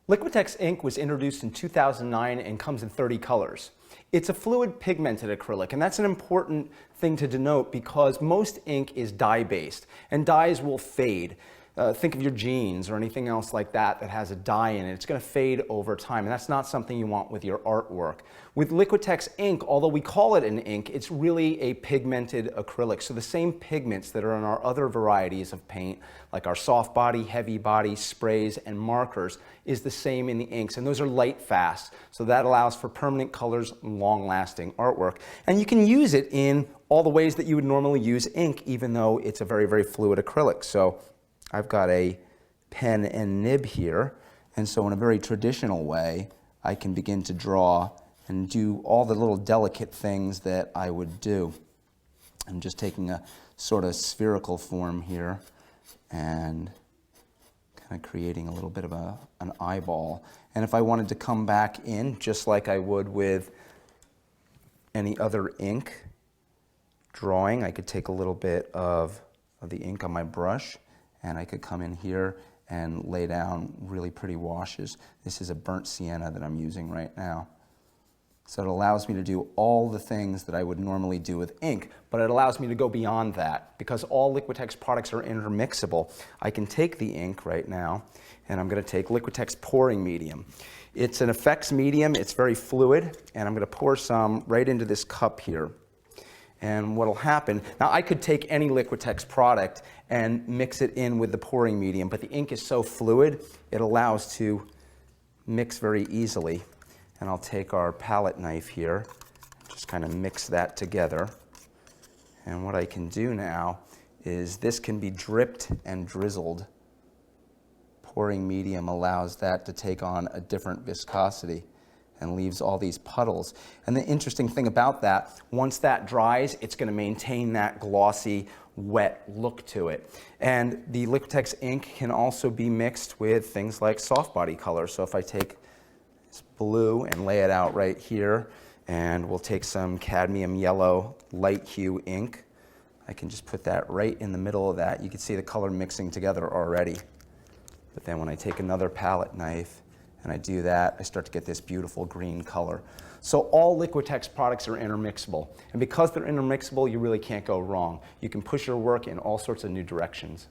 Liquitex ink was introduced in 2009 and comes in 30 colors. It's a fluid pigmented acrylic, and that's an important thing to denote because most ink is dye-based, and dyes will fade. Think of your jeans or anything else like that that has a dye in it. It's going to fade over time, and that's not something you want with your artwork. With Liquitex ink, although we call it an ink, it's really a pigmented acrylic. So the same pigments that are in our other varieties of paint, like our soft body, heavy body, sprays, and markers, is the same in the inks. And those are light fast, so that allows for permanent colors and long-lasting artwork. And you can use it in all the ways that you would normally use ink, even though it's a very, very fluid acrylic. So I've got a pen and nib here, and so in a very traditional way, I can begin to draw and do all the little delicate things that I would do. I'm just taking a sort of spherical form here and kind of creating a little bit of an eyeball. And if I wanted to come back in, just like I would with any other ink drawing, I could take a little bit of the ink on my brush, and I could come in here and lay down really pretty washes. This is a burnt sienna that I'm using right now. So it allows me to do all the things that I would normally do with ink, but it allows me to go beyond that because all Liquitex products are intermixable. I can take the ink right now, and I'm going to take Liquitex pouring medium. It's an effects medium, it's very fluid, and I'm going to pour some right into this cup here. And what'll happen, now I could take any Liquitex product and mix it in with the pouring medium, but the ink is so fluid, it allows to mix very easily. And I'll take our palette knife here, just kind of mix that together. And what I can do now is this can be dripped and drizzled. Pouring medium allows that to take on a different viscosity and leaves all these puddles. And the interesting thing about that, once that dries, it's going to maintain that glossy, wet look to it. And the Liquitex ink can also be mixed with things like soft body color. So if I take this blue and lay it out right here, and we'll take some cadmium yellow light hue ink, I can just put that right in the middle of that. You can see the color mixing together already. But then when I take another palette knife and I do that, I start to get this beautiful green color. So all Liquitex products are intermixable. And because they're intermixable, you really can't go wrong. You can push your work in all sorts of new directions.